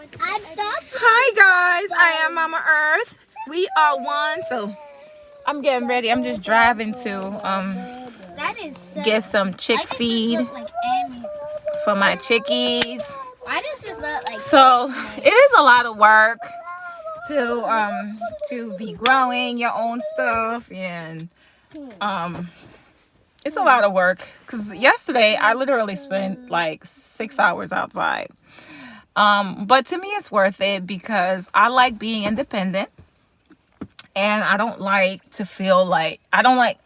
Hi guys, I am Mama Earth. We are one, so I'm getting ready. I'm just driving to get some chick feed for my chickies. Why does this look like? So it is a lot of work to be growing your own stuff, and it's a lot of work because yesterday I literally spent like 6 hours outside. But to me it's worth it because I like being independent, and I don't like to feel like I don't want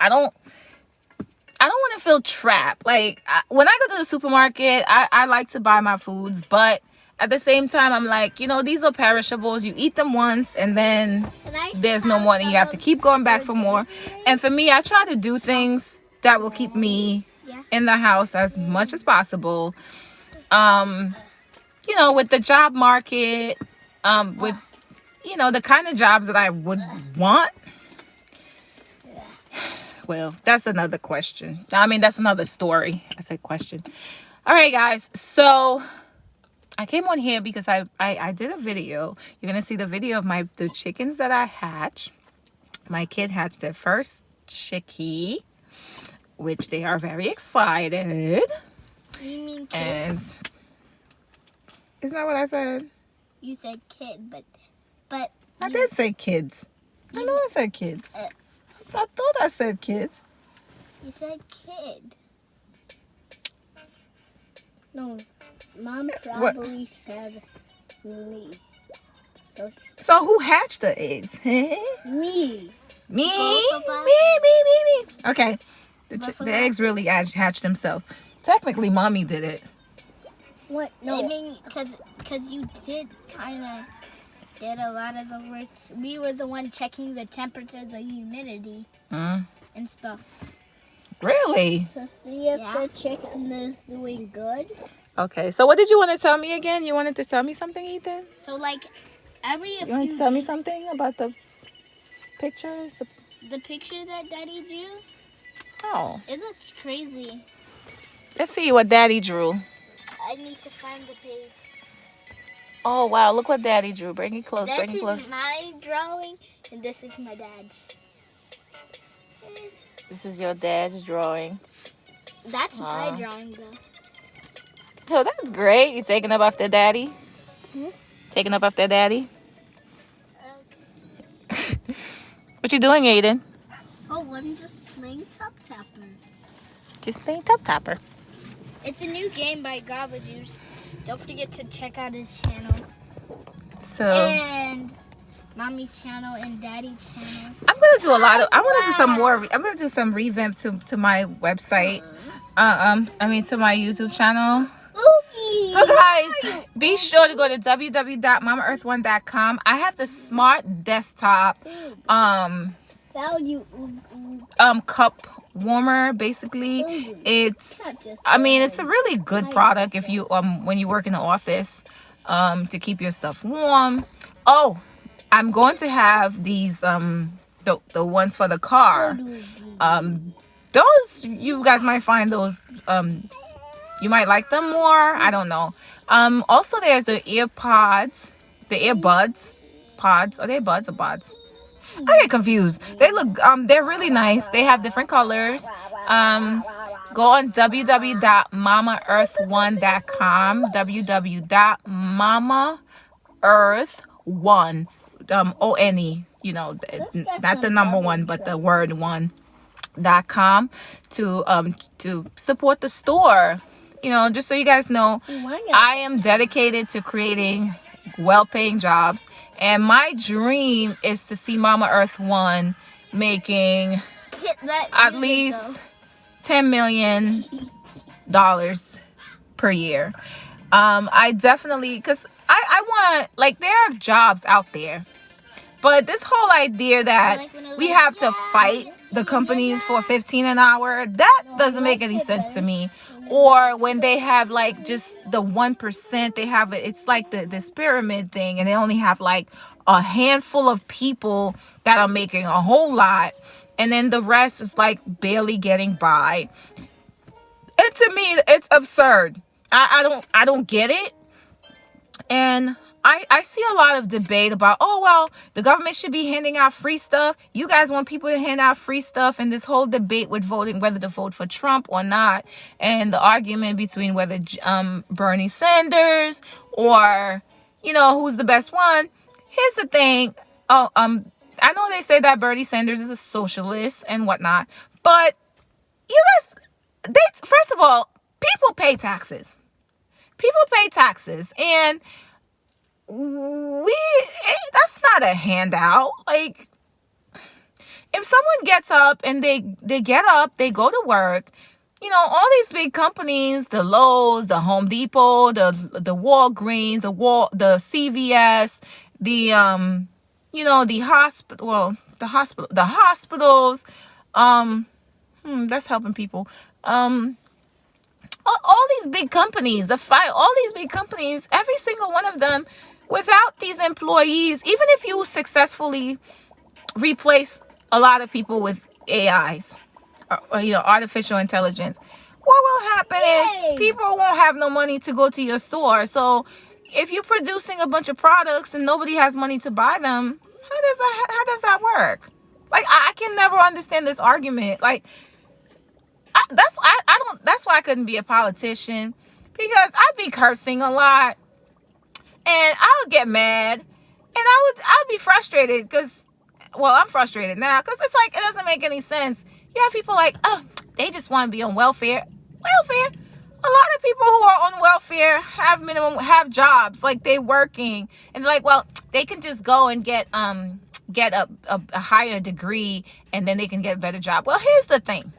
to feel trapped. Like when I go to the supermarket, I like to buy my foods, but at the same time I'm like, these are perishables. You eat them once and then there's no more, and you have to keep going back for more. And for me, I try to do things that will keep me in the house as much as possible. With the job market, with the kind of jobs that I would want. Well, that's another question. That's another story. I said question. All right, guys. So I came on here because I did a video. You're gonna see the video of the chickens that I hatched. My kid hatched their first chickie, which they are very excited. You mean kids? And isn't that what I said? You said kid, but I did say kids. I know I said kids. I thought I said kids. You said kid. No, Mom probably said me. So who hatched the eggs? Me. Me. Okay. The eggs really hatched themselves. Technically, Mommy did it. What? No. Because you did kind of did a lot of the work. We were the one checking the temperature, the humidity, and stuff. Really? To see if the chicken is doing good. Okay. So what did you want to tell me again? You wanted to tell me something, Ethan? So you want to tell me something about the pictures? The picture that Daddy drew? Oh. It looks crazy. Let's see what Daddy drew. I need to find the page. Oh, wow. Look what Daddy drew. Bring it close. This is my drawing, and this is my dad's. This is your dad's drawing. That's my drawing, though. Oh, that's great. You taking up after Daddy? Taking up after Daddy? What you doing, Aiden? Oh, I'm just playing Top Tapper. Just playing Top Tapper. It's a new game by Gaba Juice. Don't forget to check out his channel. And Mommy's channel and Daddy's channel. I'm gonna do I want to do some more. I'm gonna do some revamp to my website. To my YouTube channel. Okay. So guys, be sure to go to www.mamaearth1.com. I have the smart desktop cup warmer. Basically, it's a really good product if you when you work in the office to keep your stuff warm. Oh, I'm going to have these the ones for the car. Those, you guys might find those you might like them more. I don't know. Also there's the earbuds. Pods. Are they buds or pods? I get confused. They look they're really nice. They have different colors. Go on www.mamaearth1.com. www.mamaearth1 ONE, not the number one, but the word one.com to support the store. Just so you guys know, I am dedicated to creating well-paying jobs, and my dream is to see Mama Earth One making at least $10 million per year. I definitely, because I want, there are jobs out there, but this whole idea that we have to fight the companies for $15 an hour, that doesn't make any sense to me. Or when they have just the 1%, they have it's like this pyramid thing, and they only have a handful of people that are making a whole lot, and then the rest is barely getting by. And to me, it's absurd. I don't get it. And I see a lot of debate about, oh, well, the government should be handing out free stuff. You guys want people to hand out free stuff, and this whole debate with voting, whether to vote for Trump or not, and the argument between whether Bernie Sanders or, who's the best one. Here's the thing. I know they say that Bernie Sanders is a socialist and whatnot, but you guys, first of all, people pay taxes. People pay taxes, and that's not a handout. Like, if someone gets up and they get up, they go to work, all these big companies, the Lowe's, the Home Depot, the Walgreens, the CVS, the hospitals, that's helping people. All these big companies, all these big companies, every single one of them, without these employees, even if you successfully replace a lot of people with AIs, or artificial intelligence, what will happen is people won't have no money to go to your store. So if you're producing a bunch of products and nobody has money to buy them, how does that work? Like, I can never understand this argument. Like, that's why I couldn't be a politician, because I'd be cursing a lot, and I would get mad, and I'd be frustrated, because, well, I'm frustrated now, because it's like, it doesn't make any sense. You have people like, oh, they just want to be on welfare. A lot of people who are on welfare have jobs, like they working, and they're like, well, they can just go and get a higher degree, and then they can get a better job. Well, here's the thing.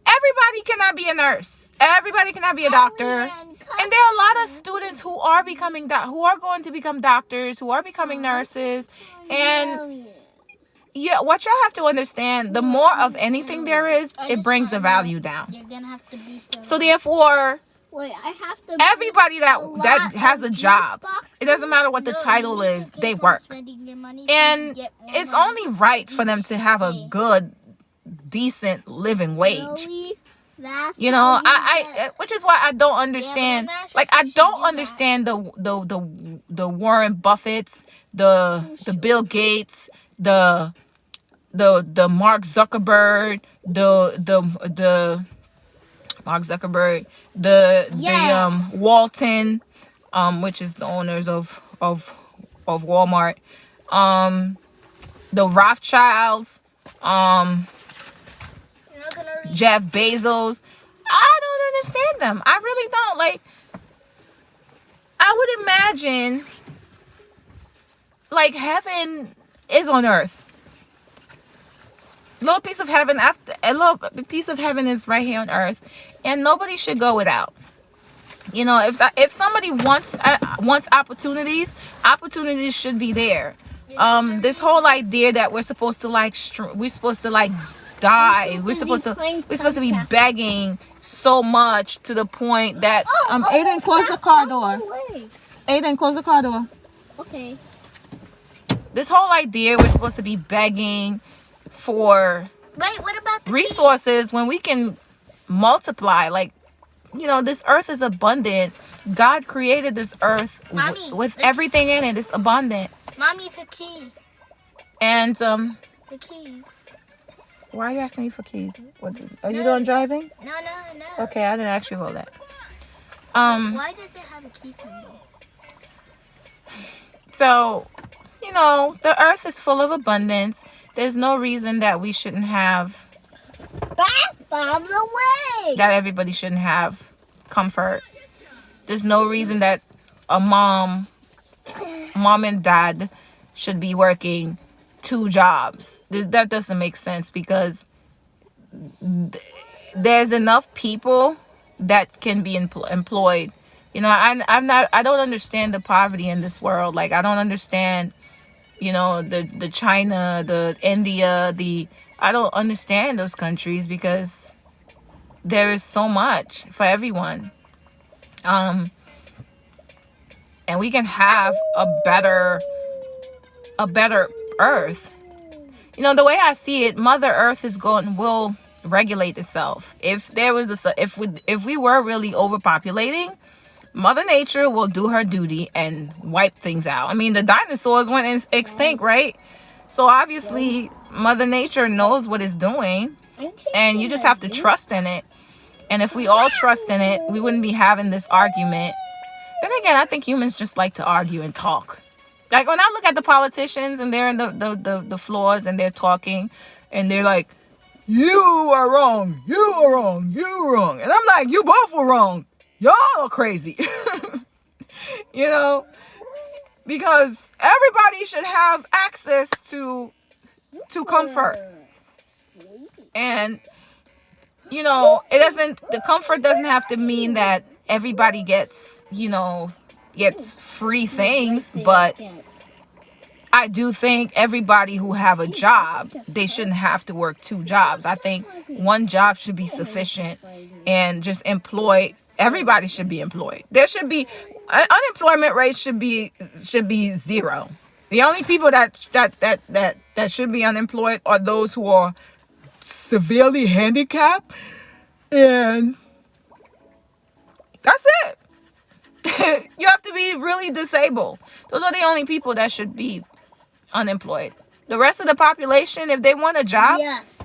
Everybody cannot be a nurse. Everybody cannot be a doctor. And there are a lot of students who are going to become doctors, who are becoming nurses. And what y'all have to understand, the more of anything there is, it brings the value down. You're gonna have to be so therefore, everybody that has a job, it doesn't matter what the title is, they work. And it's only right for them to have a good, decent living wage. I which is why I don't understand. Like, I don't understand the Warren Buffetts, the Bill Gates, the Mark Zuckerberg, the Walton, which is the owners of Walmart, the Rothschilds, Jeff Bezos. I don't understand them. I really don't. Like, I would imagine, like, heaven is on earth. A little piece of heaven is right here on earth, and nobody should go without. If somebody wants opportunities should be there. This whole idea that we're supposed to die, we're supposed to be begging so much to the point that Aiden, close the car door. Aiden, close the car door. Okay. This whole idea we're supposed to be begging for what about the resources when we can multiply? Like, this earth is abundant. God created this earth with everything in it. It's abundant. Mommy, the key. And the keys. Why are you asking me for keys? Are you done driving? No. Okay, I didn't ask you all that. Why does it have a key symbol? So, the earth is full of abundance. There's no reason that we shouldn't have. That everybody shouldn't have comfort. There's no reason that a mom and dad should be working 2 jobs. That doesn't make sense, because there's enough people that can be employed. I don't understand the poverty in this world. Like, I don't understand, the China, the India, I don't understand those countries, because there is so much for everyone. And we can have a better earth. The way I see it, Mother Earth will regulate itself. If we were really overpopulating, Mother Nature will do her duty and wipe things out. I mean, the dinosaurs went extinct, right? So obviously, Mother Nature knows what it's doing, and you just have to trust in it. And if we all trust in it, we wouldn't be having this argument. Then again, I think humans just like to argue and talk. Like when I look at the politicians and they're in the floors and they're talking and they're like, you are wrong, you are wrong, you're wrong. And I'm like, you both were wrong. Y'all are crazy. You know, because everybody should have access to comfort. And, you know, the comfort doesn't have to mean that everybody gets free things, but I do think everybody who have a job, they shouldn't have to work 2 jobs. I think one job should be sufficient, and just everybody should be employed. There should be unemployment rate should be 0. The only people that should be unemployed are those who are severely handicapped, and that's it. You have to be really disabled. Those are the only people that should be unemployed. The rest of the population, if they want a job,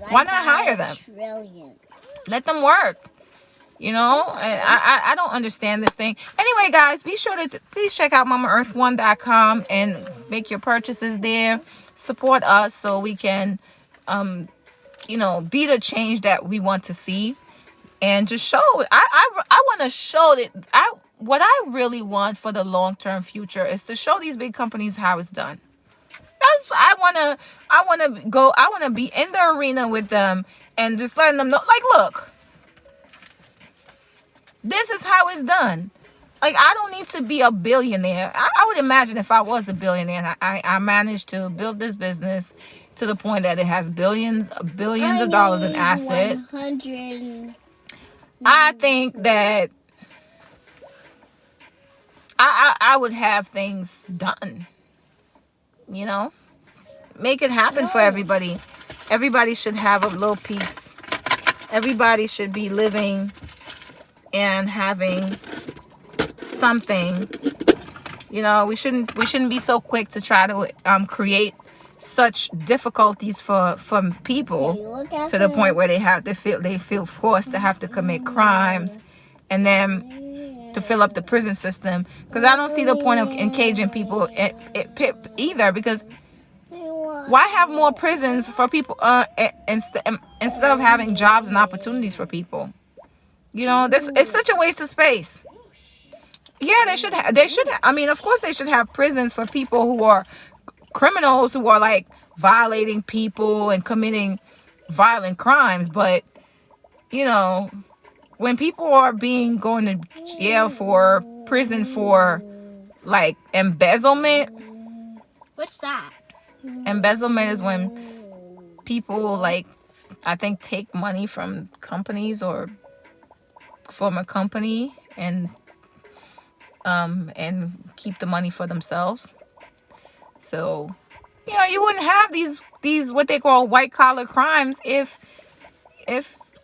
why not hire them? Let them work. You know, and I don't understand this thing. Anyway, guys, be sure to please check out MamaEarth1.com and make your purchases there. Support us so we can, be the change that we want to see, and just show. I want to show that what I really want for the long-term future is to show these big companies how it's done. I want to be in the arena with them and just letting them know, like, look, this is how it's done. Like, I don't need to be a billionaire. I would imagine if I was a billionaire, I managed to build this business to the point that it has billions of dollars in asset. 100. I think that I would have things done. You know, make it happen for everybody. Everybody should have a little piece. Everybody should be living and having something. You know, we shouldn't be so quick to try to create such difficulties for people to the point where they feel forced to have to commit crimes, and then to fill up the prison system. Because I don't see the point of engaging people either. Because why have more prisons for people instead of having jobs and opportunities for people? You know, it's such a waste of space. Yeah, they should. I mean, of course, they should have prisons for people who are criminals, who are like violating people and committing violent crimes. But you know, when people are going to jail for prison for like embezzlement. What's that? Embezzlement is when people, like, I think, take money from companies or from a company and keep the money for themselves. So, you know, you wouldn't have these what they call white collar crimes if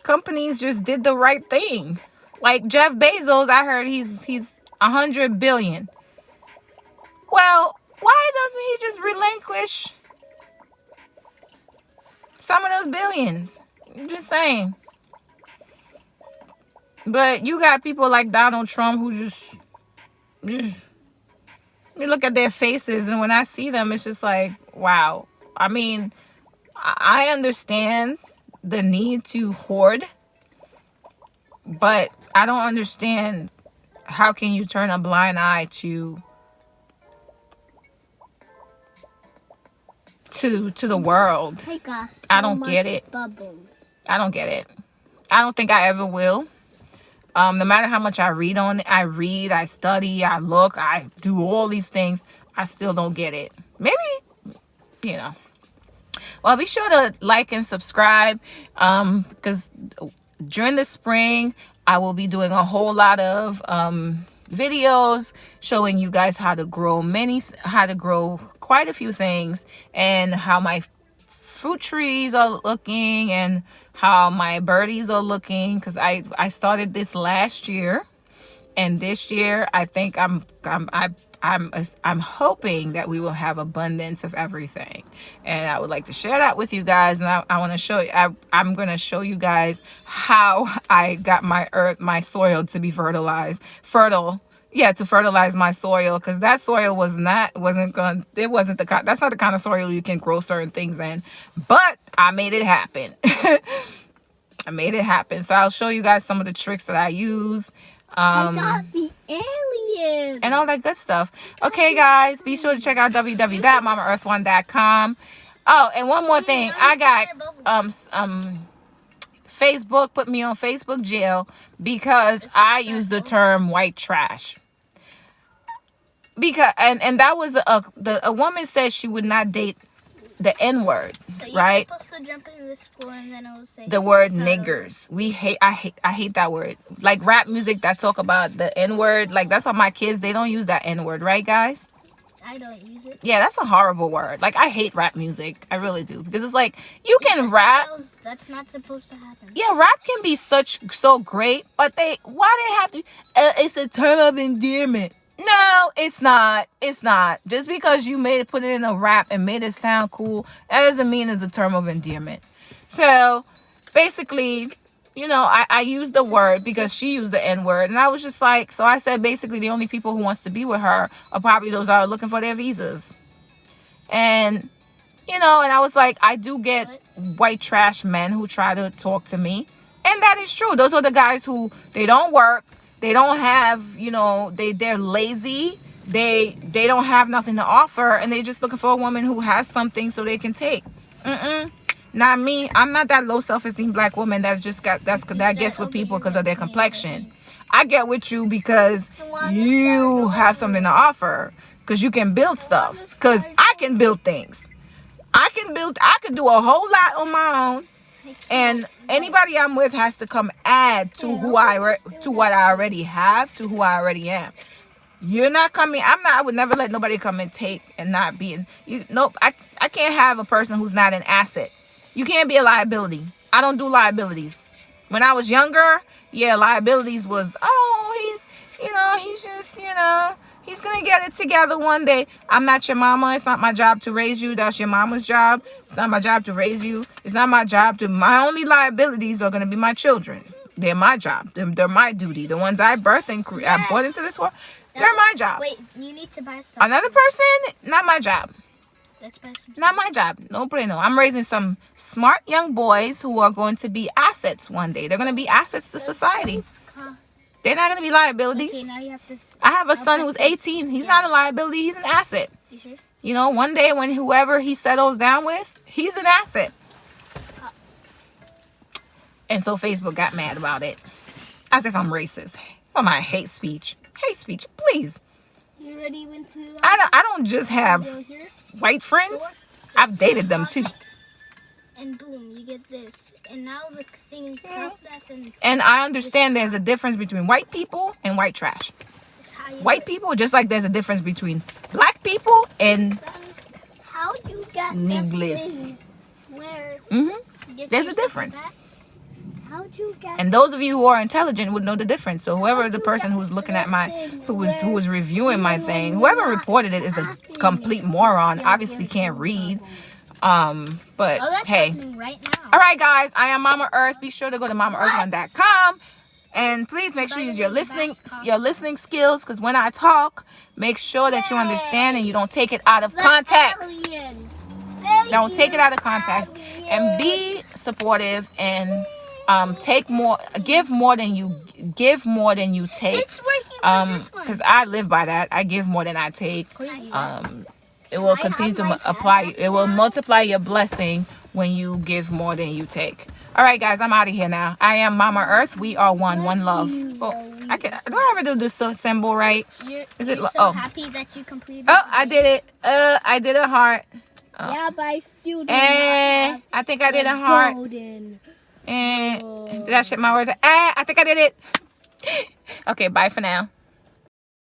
companies just did the right thing. Like Jeff Bezos, I heard he's 100 billion. Well, why doesn't he just relinquish some of those billions? I'm just saying. But you got people like Donald Trump who just you look at their faces, and when I see them, it's just like, wow. I mean, I understand the need to hoard, but I don't understand how can you turn a blind eye to the world. I don't get it. I don't get it. I don't think I ever will. No matter how much I read on it, I study, I look, I do all these things, I still don't get it. Maybe, you know. Well, be sure to like and subscribe, because during the spring, I will be doing a whole lot of videos showing you guys how to grow quite a few things, and how my fruit trees are looking, and how my birdies are looking, because I started this last year, And this year, I think I'm hoping that we will have abundance of everything. And I would like to share that with you guys. And I want to show you, I'm going to show you guys how I got my soil to be fertilized. To fertilize my soil, because that soil that's not the kind of soil you can grow certain things in. But I made it happen. I made it happen. So I'll show you guys some of the tricks that I use. I got the alien and all that good stuff. Okay, guys, be sure to check out www.mamaearth1.com. Oh, and one more thing, I got Facebook put me on Facebook jail because I use the term white trash. Because and that was a woman said she would not date the N-word, so right? Supposed to jump into the school and then it will say the word niggers. I hate that word. Like rap music that talk about the N-word, like that's why my kids, they don't use that N-word, right guys? I don't use it. Yeah, that's a horrible word. Like I hate rap music. I really do. Because it's like you can rap. That's not supposed to happen. Yeah, rap can be so great, but why they have to it's a term of endearment. No, it's not. It's not. Just because you put it in a rap and made it sound cool, that doesn't mean it's a term of endearment. So basically, I used the word because she used the N-word. And I was just like, so I said basically the only people who wants to be with her are probably those that are looking for their visas. And, and I was like, I do get white trash men who try to talk to me. And that is true. Those are the guys who, they don't work. They don't have, they're lazy. They don't have nothing to offer. And they're just looking for a woman who has something so they can take. Not me. I'm not that low self-esteem black woman that gets with people because of their complexion. I get with you because you have something to offer. Because you can build stuff. Because I can build things. I can do a whole lot on my own. And anybody I'm with has to come add to what I already have, to who I already am. You're not coming. I would never let nobody come and take and not be nope. I can't have a person who's not an asset. You can't be a liability. I don't do liabilities. When I was younger, yeah, liabilities was, he's just, he's going to get it together one day. I'm not your mama. It's not my job to raise you. That's your mama's job. It's not my job to raise you. It's not my job my only liabilities are going to be my children. They're my job. They're my duty. The ones I birthed and I brought into this world, they're my job. Wait, you need to buy stuff. Another person, not my job. Let's buy some stuff. Not my job. No bueno. I'm raising some smart young boys who are going to be assets one day. They're going to be assets to society. They're not going to be liabilities. Okay, now you have to. I have a son who's 18. He's not a liability. He's an asset. You sure? One day when whoever he settles down with, he's an asset. And so Facebook got mad about it. As if I'm racist. Oh, my hate speech. Hate speech, please. You already went to... I don't just have white friends. I've dated them too. And boom, you get this. And now the thing is and I understand there's a difference between white people and white trash. White people, just like there's a difference between black people and how you get Negroes. Where? There's a difference. How'd you get? And those of you who are intelligent would know the difference. So whoever the person who's looking at who was reviewing my thing, whoever reported it is a complete moron. Obviously can't read. But hey, right now. All right, guys, I am Mama Earth. Be sure to go to mamaearth1.com, and please make sure you use your listening skills, because when I talk, make sure that you understand and you don't take it out of context. Don't take it out of context, and be supportive and give more than you take. It's working for this one. Because I live by that. I give more than I take. It will continue to apply. It will multiply your blessing when you give more than you take. All right, guys, I'm out of here now. I am Mama Earth. We are one love. Oh, do I ever do this symbol right? Is it? So happy that you completed. Oh, I did it. I did a heart. Yeah, but I still don't. And I think I did a heart. Golden. And did I ship my words? I think I did it. Okay, bye for now.